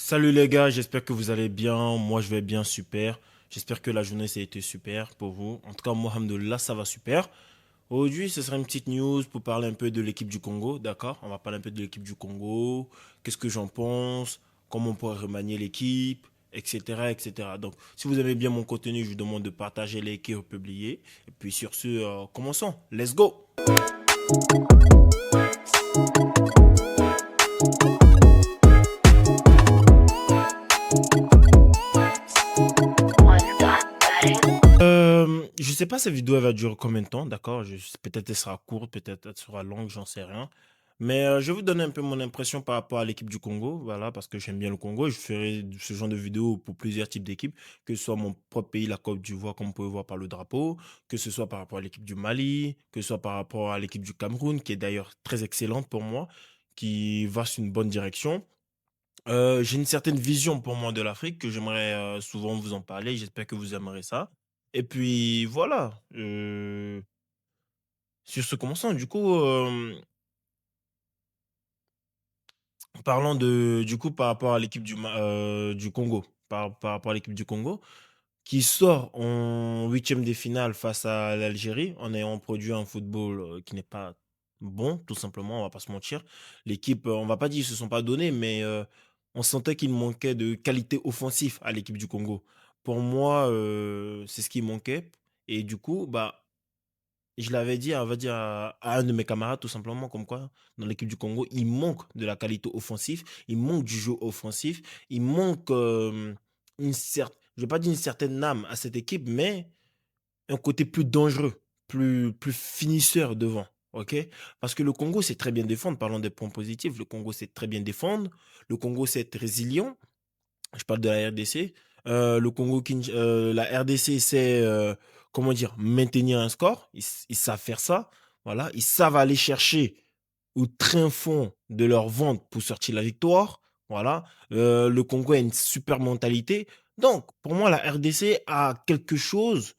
Salut les gars, j'espère que vous allez bien. Moi, je vais bien, super. J'espère que la journée, ça a été super pour vous. En tout cas, moi, alhamdoulilah, ça va super. Aujourd'hui, ce sera une petite news pour parler un peu de l'équipe du Congo, d'accord? On va parler un peu de l'équipe du Congo, qu'est-ce que j'en pense, comment on pourrait remanier l'équipe, etc., etc. Donc, si vous aimez bien mon contenu, je vous demande de partager, liker, republier. Et puis sur ce, commençons. Let's go! Je sais pas cette vidéo elle va durer combien de temps, d'accord? Peut-être elle sera courte, peut-être elle sera longue, j'en sais rien. Mais je vais vous donner un peu mon impression par rapport à l'équipe du Congo, voilà, parce que j'aime bien le Congo et je ferai ce genre de vidéo pour plusieurs types d'équipes, que ce soit mon propre pays, la Côte d'Ivoire, comme vous pouvez voir par le drapeau, que ce soit par rapport à l'équipe du Mali, que ce soit par rapport à l'équipe du Cameroun, qui est d'ailleurs très excellente pour moi, qui va sur une bonne direction. J'ai une certaine vision pour moi de l'Afrique que j'aimerais souvent vous en parler. J'espère que vous aimerez ça. Et puis voilà. Sur ce commençant, du coup, parlons du coup par rapport à l'équipe du Congo, par rapport à l'équipe du Congo, qui sort en huitième des finales face à l'Algérie en ayant produit un football qui n'est pas bon, tout simplement, on va pas se mentir. L'équipe, on va pas dire qu'ils se sont pas donnés, mais on sentait qu'il manquait de qualité offensive à l'équipe du Congo. Pour moi, c'est ce qui manquait. Et du coup, bah, je l'avais dit, on va dire, à un de mes camarades, tout simplement, comme quoi, dans l'équipe du Congo, il manque de la qualité offensive, il manque du jeu offensif, il manque je vais pas dire une certaine âme à cette équipe, mais un côté plus dangereux, plus finisseur devant. OK? Parce que le Congo sait très bien défendre. Parlons des points positifs. Le Congo sait très bien défendre. Le Congo sait être résilient. Je parle de la RDC. La RDC sait, comment dire, maintenir un score. Ils savent faire ça. Voilà. Ils savent aller chercher au train fond de leur vente pour sortir la victoire. Voilà. Le Congo a une super mentalité. Donc, pour moi, la RDC a quelque chose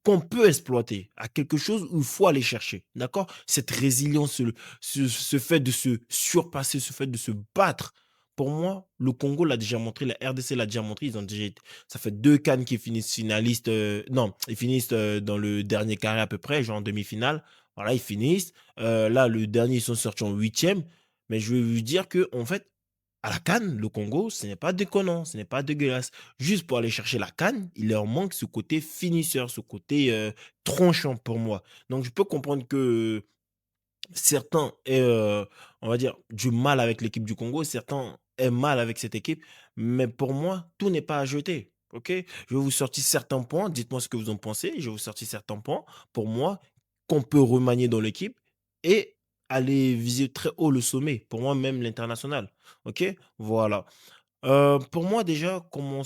qu'on peut exploiter, à quelque chose où il faut aller chercher. D'accord? Cette résilience, ce fait de se surpasser, ce fait de se battre. Pour moi, le Congo l'a déjà montré, la RDC l'a déjà montré. Ça fait deux cannes qui finissent finalistes. Non, ils finissent dans le dernier carré à peu près, genre en demi-finale. Voilà, ils finissent. Là, le dernier, ils sont sortis en huitième. Mais je vais vous dire que, en fait, à la CAN, le Congo, ce n'est pas déconnant, ce n'est pas dégueulasse. Juste pour aller chercher la CAN, il leur manque ce côté finisseur, ce côté tranchant pour moi. Donc je peux comprendre que certains aient, on va dire, du mal avec l'équipe du Congo, certains aient mal avec cette équipe, mais pour moi, tout n'est pas à jeter. Ok? Je vais vous sortir certains points, dites-moi ce que vous en pensez. Je vais vous sortir certains points pour moi qu'on peut remanier dans l'équipe et aller viser très haut le sommet, pour moi même l'international. Ok? Voilà. Pour moi déjà, pour moi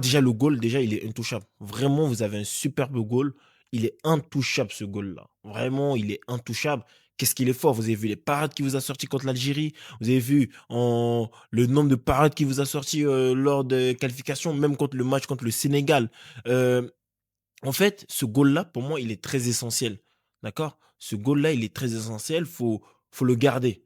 déjà le goal, déjà il est intouchable. Vraiment, vous avez un superbe goal. Il est intouchable ce goal-là. Vraiment, il est intouchable. Qu'est-ce qu'il est fort. Vous avez vu les parades qu'il vous a sorti contre l'Algérie. Vous avez vu le nombre de parades qu'il vous a sorti lors des qualifications, même contre le match contre le Sénégal. Heu, En fait, ce goal-là, pour moi, il est très essentiel. D'accord? Ce goal-là, il est très essentiel. Faut le garder.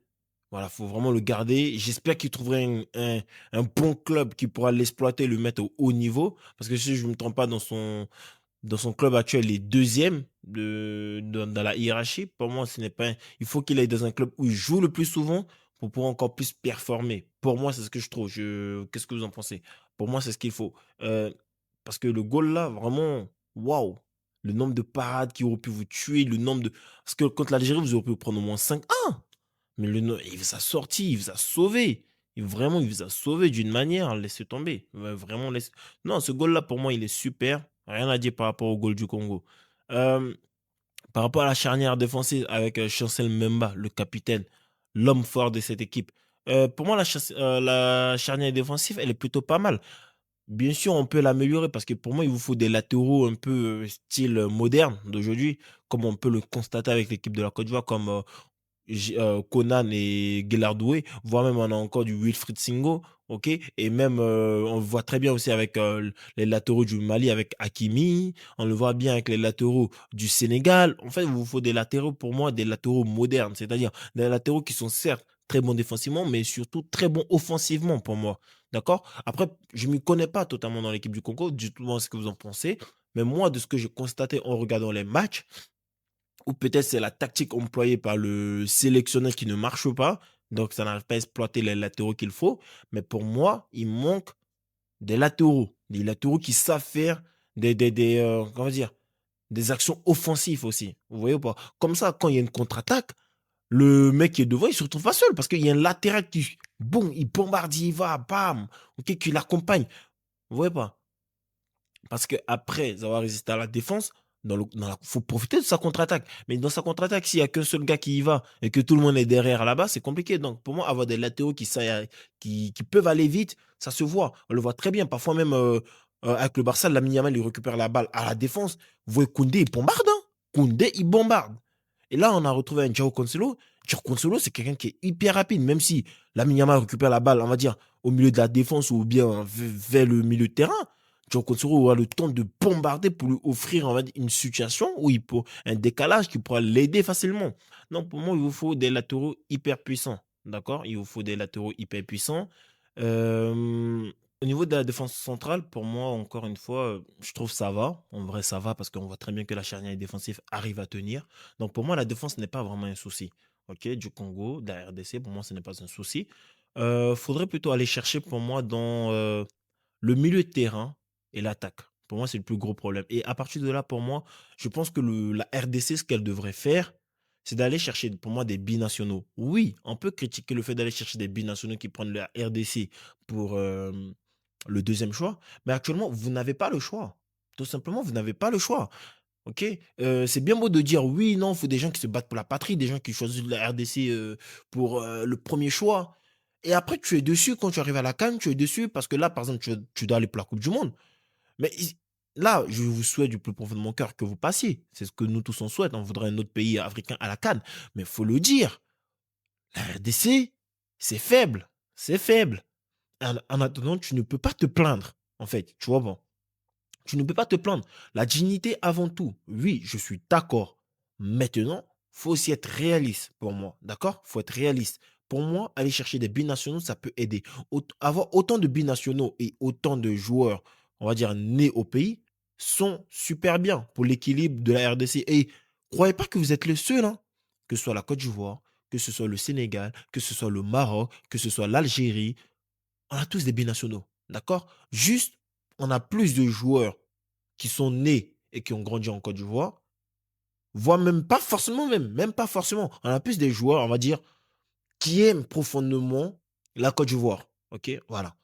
Voilà, faut vraiment le garder. J'espère qu'il trouverait un bon club qui pourra l'exploiter, le mettre au haut niveau. Parce que si je ne me trompe pas, dans son club actuel, il est deuxième dans la hiérarchie. Pour moi, ce n'est pas, il faut qu'il aille dans un club où il joue le plus souvent pour pouvoir encore plus performer. Pour moi, c'est ce que je trouve. Qu'est-ce que vous en pensez? Pour moi, c'est ce qu'il faut. Euh, Parce que le goal là, vraiment, waouh! Le nombre de parades qui auraient pu vous tuer, le nombre de. Parce que contre l'Algérie, vous auriez pu prendre au moins 5-1. Mais il vous a sorti, il vous a sauvé. Vraiment, il vous a sauvé d'une manière, laissez tomber. Vraiment, laisse. Non, ce goal-là, pour moi, il est super. Rien à dire par rapport au goal du Congo. Euh, Par rapport à la charnière défensive avec Chancel Memba, le capitaine, l'homme fort de cette équipe. Pour moi, la charnière défensive, elle est plutôt pas mal. Bien sûr, on peut l'améliorer parce que pour moi, il vous faut des latéraux un peu style moderne d'aujourd'hui, comme on peut le constater avec l'équipe de la Côte d'Ivoire, comme Conan et Guellardoué, voire même on a encore du Wilfried Singo, ok? Et même, on le voit très bien aussi avec les latéraux du Mali avec Hakimi, on le voit bien avec les latéraux du Sénégal. En fait, il vous faut des latéraux, pour moi, des latéraux modernes, c'est-à-dire des latéraux qui sont certes très bon défensivement, mais surtout très bon offensivement pour moi. D'accord? Après, je ne m'y connais pas totalement dans l'équipe du Congo, dites-moi ce que vous en pensez. Mais moi, de ce que j'ai constaté en regardant les matchs, ou peut-être c'est la tactique employée par le sélectionneur qui ne marche pas, donc ça n'arrive pas à exploiter les latéraux qu'il faut. Mais pour moi, il manque des latéraux qui savent faire comment dire, des actions offensives aussi. Vous voyez ou pas? Comme ça, quand il y a une contre-attaque, le mec qui est devant, il se retrouve pas seul parce qu'il y a un latéral qui, bon, il bombarde, il va, bam, ok, qui l'accompagne. Vous voyez pas? Parce qu'après avoir résisté à la défense, faut profiter de sa contre-attaque. Mais dans sa contre-attaque, s'il y a qu'un seul gars qui y va et que tout le monde est derrière là-bas, c'est compliqué. Donc, pour moi, avoir des latéraux qui peuvent aller vite, ça se voit. On le voit très bien. Parfois même, avec le Barça, Lamine Yamal, il récupère la balle à la défense. Vous voyez Koundé, il bombarde, hein. Koundé, il bombarde. Et là, on a retrouvé un João Cancelo. João Cancelo, c'est quelqu'un qui est hyper rapide, même si Lamine Yamal récupère la balle, on va dire, au milieu de la défense ou bien vers le milieu de terrain. João Cancelo aura le temps de bombarder pour lui offrir, on va dire, une situation où il peut, un décalage qui pourra l'aider facilement. Donc, pour moi, il vous faut des latéraux hyper puissants. D'accord? Il vous faut des latéraux hyper puissants. Euh, Au niveau de la défense centrale, pour moi, encore une fois, je trouve ça va. En vrai, ça va parce qu'on voit très bien que la charnière défensive arrive à tenir. Donc, pour moi, la défense n'est pas vraiment un souci. Ok, du Congo, de la RDC, pour moi, ce n'est pas un souci. Faudrait plutôt aller chercher pour moi dans le milieu de terrain et l'attaque. Pour moi, c'est le plus gros problème. Et à partir de là, pour moi, je pense que la RDC, ce qu'elle devrait faire, c'est d'aller chercher, pour moi, des binationaux. Oui, on peut critiquer le fait d'aller chercher des binationaux qui prennent la RDC pour le deuxième choix, mais actuellement, vous n'avez pas le choix. Tout simplement, vous n'avez pas le choix. Ok. C'est bien beau de dire oui, non, il faut des gens qui se battent pour la patrie, des gens qui choisissent la RDC pour le premier choix. Et après, tu es dessus quand tu arrives à la CAN, tu es dessus parce que là, par exemple, tu dois aller pour la Coupe du Monde. Mais là, je vous souhaite du plus profond de mon cœur que vous passiez. C'est ce que nous tous on souhaite. On voudrait un autre pays africain à la CAN. Mais il faut le dire, la RDC, c'est faible. C'est faible. En attendant, tu ne peux pas te plaindre, en fait. Tu vois, bon. Tu ne peux pas te plaindre. La dignité avant tout. Oui, je suis d'accord. Maintenant, faut aussi être réaliste pour moi. D'accord? Faut être réaliste. Pour moi, aller chercher des binationaux, ça peut aider. Avoir autant de binationaux et autant de joueurs, on va dire, nés au pays, sont super bien pour l'équilibre de la RDC. Et croyez pas que vous êtes les seuls, hein. Que ce soit la Côte d'Ivoire, que ce soit le Sénégal, que ce soit le Maroc, que ce soit l'Algérie, on a tous des binationaux, d'accord? Juste, on a plus de joueurs qui sont nés et qui ont grandi en Côte d'Ivoire, voire même pas forcément même pas forcément. On a plus des joueurs, on va dire, qui aiment profondément la Côte d'Ivoire, ok? Voilà.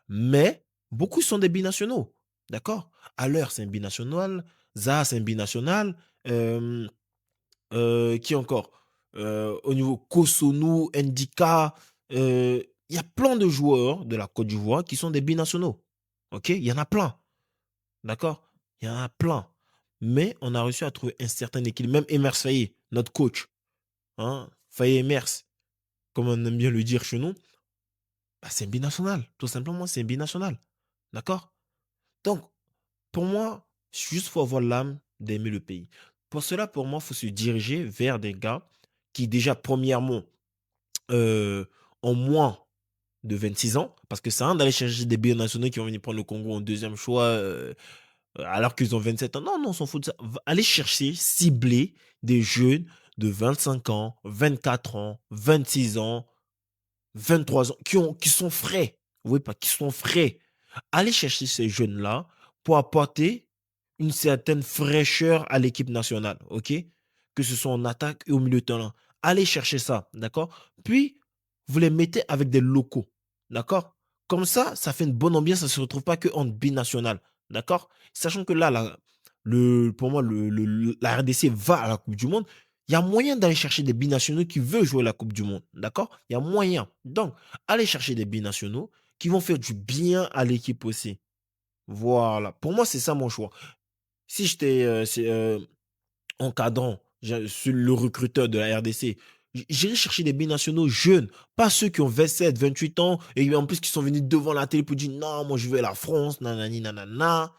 Mais beaucoup sont des binationaux, d'accord? Aller, c'est un binational. Zaha, c'est un binational. Euh, qui encore? Au niveau Kosunu, Ndika, il y a plein de joueurs de la Côte d'Ivoire qui sont des binationaux. Ok? Il y en a plein. D'accord? Il y en a plein. Mais on a réussi à trouver un certain équilibre. Même Emers Faye, notre coach, hein, Faye Emers, comme on aime bien le dire chez nous, bah, c'est un binational. Tout simplement, c'est un binational. D'accord? Donc, pour moi, juste faut avoir l'âme d'aimer le pays. Pour cela, pour moi, il faut se diriger vers des gars qui, déjà, premièrement, euh, ont moins de 26 ans, parce que c'est un d'aller chercher des binationaux qui vont venir prendre le Congo en deuxième choix, alors qu'ils ont 27 ans. Non, non, on s'en fout de ça. Allez chercher, cibler des jeunes de 25 ans, 24 ans, 26 ans, 23 ans, qui sont frais. Oui, pas qui sont frais. Allez chercher ces jeunes-là pour apporter une certaine fraîcheur à l'équipe nationale, ok? Que ce soit en attaque et au milieu de terrain. Allez chercher ça, d'accord? Puis, vous les mettez avec des locaux, d'accord? Comme ça fait une bonne ambiance, ça ne se retrouve pas que en binational, d'accord? Sachant que là, pour moi, la RDC va à la Coupe du Monde, il y a moyen d'aller chercher des binationaux qui veulent jouer la Coupe du Monde, d'accord? Il y a moyen. Donc, allez chercher des binationaux qui vont faire du bien à l'équipe aussi. Voilà. Pour moi, c'est ça mon choix. Si j'étais encadrant, le recruteur de la RDC, j'irais chercher des binationaux jeunes, pas ceux qui ont 27, 28 ans et en plus qui sont venus devant la télé pour dire non, moi je veux la France, nanani, nanana.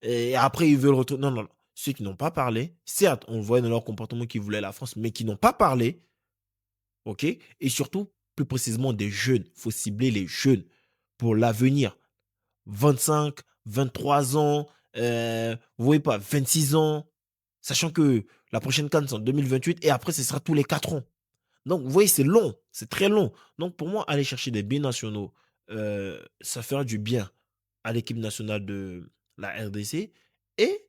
Et après, ils veulent retourner. Non, non, non. Ceux qui n'ont pas parlé, certes, on voit dans leur comportement qu'ils voulaient la France, mais qui n'ont pas parlé, OK? Et surtout, plus précisément des jeunes. Il faut cibler les jeunes pour l'avenir. 25, 23 ans, vous voyez pas, 26 ans, sachant que la prochaine CAN, c'est en 2028 et après, ce sera tous les 4 ans. Donc, vous voyez, c'est long, c'est très long. Donc, pour moi, aller chercher des binationaux, ça fera du bien à l'équipe nationale de la RDC et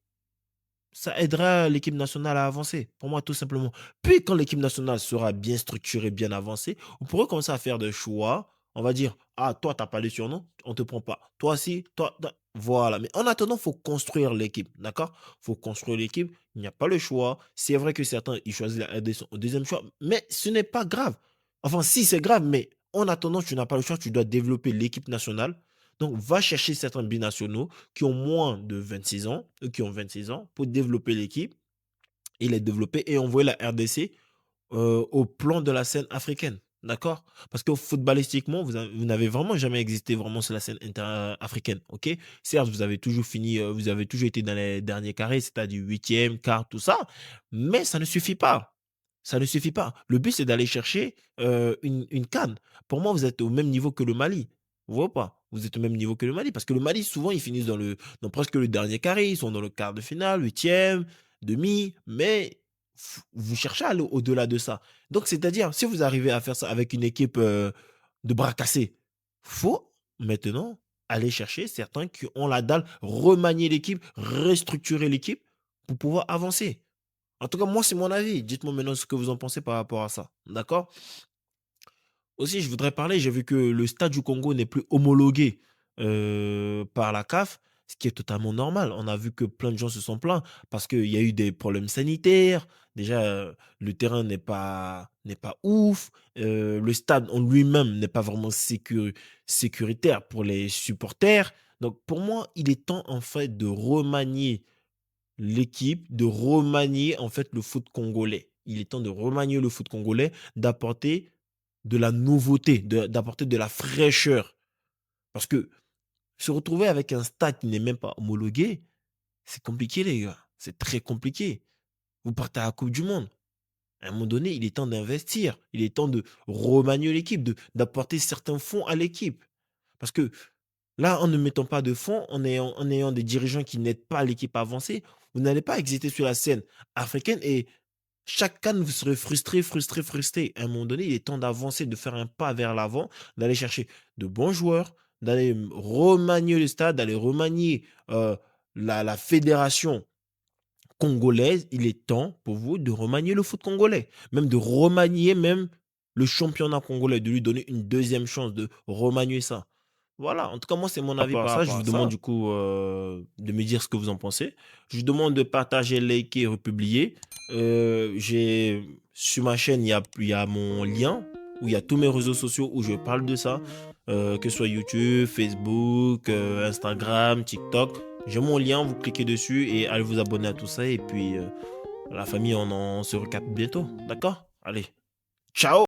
ça aidera l'équipe nationale à avancer, pour moi, tout simplement. Puis, quand l'équipe nationale sera bien structurée, bien avancée, on pourrait commencer à faire des choix. On va dire, ah, toi, tu n'as pas les surnoms, on ne te prend pas. Toi, si, toi, voilà. Mais en attendant, il faut construire l'équipe, d'accord? Il faut construire l'équipe. Il n'y a pas le choix. C'est vrai que certains, ils choisissent la RDC au deuxième choix, mais ce n'est pas grave. Enfin, si, c'est grave, mais en attendant, tu n'as pas le choix. Tu dois développer l'équipe nationale. Donc, va chercher certains binationaux qui ont moins de 26 ans, qui ont 26 ans, pour développer l'équipe et les développer et envoyer la RDC au plan de la scène africaine. D'accord? Parce que footballistiquement, vous n'avez vraiment jamais existé vraiment sur la scène africaine. OK? Certes, vous avez toujours fini, vous avez toujours été dans les derniers carrés, c'est-à-dire huitième, quart, tout ça, mais ça ne suffit pas. Ça ne suffit pas. Le but, c'est d'aller chercher une CAN. Pour moi, vous êtes au même niveau que le Mali. Vous voyez pas? Vous êtes au même niveau que le Mali. Parce que le Mali, souvent, ils finissent dans presque le dernier carré. Ils sont dans le quart de finale, huitième, demi, mais vous cherchez à aller au-delà de ça. Donc, c'est-à-dire, si vous arrivez à faire ça avec une équipe de bras cassés, faut maintenant aller chercher certains qui ont la dalle, remanier l'équipe, restructurer l'équipe pour pouvoir avancer. En tout cas, moi, c'est mon avis. Dites-moi maintenant ce que vous en pensez par rapport à ça. D'accord? Aussi, je voudrais parler, j'ai vu que le stade du Congo n'est plus homologué par la CAF, ce qui est totalement normal. On a vu que plein de gens se sont plaints parce qu'il y a eu des problèmes sanitaires. Déjà, le terrain n'est pas ouf. Le stade en lui-même n'est pas vraiment sécuritaire pour les supporters. Donc, pour moi, il est temps en fait de remanier l'équipe, de remanier en fait le foot congolais. Il est temps de remanier le foot congolais, d'apporter de la nouveauté, d'apporter de la fraîcheur. Parce que se retrouver avec un stade qui n'est même pas homologué, c'est compliqué les gars. C'est très compliqué. Vous partez à la Coupe du Monde. À un moment donné, il est temps d'investir. Il est temps de remanier l'équipe, d'apporter certains fonds à l'équipe. Parce que là, en ne mettant pas de fonds, en ayant des dirigeants qui n'aident pas l'équipe à avancer, vous n'allez pas exister sur la scène africaine et chaque CAN, vous serez frustré, frustré, frustré. À un moment donné, il est temps d'avancer, de faire un pas vers l'avant, d'aller chercher de bons joueurs, d'aller remanier le stade, d'aller remanier la fédération congolaise. Il est temps pour vous de remanier le foot congolais, même de remanier même le championnat congolais, de lui donner une deuxième chance, de remanier ça. Voilà, en tout cas, moi, c'est mon avis Par par ça. Je rapport vous à demande ça. du coup de me dire ce que vous en pensez. Je vous demande de partager, liker, republier. Sur ma chaîne, il y a mon lien où il y a tous mes réseaux sociaux où je parle de ça, que ce soit YouTube, Facebook, Instagram, TikTok. J'ai mon lien, vous cliquez dessus et allez vous abonner à tout ça. Et puis, la famille, on se recapte bientôt. D'accord? Allez, ciao!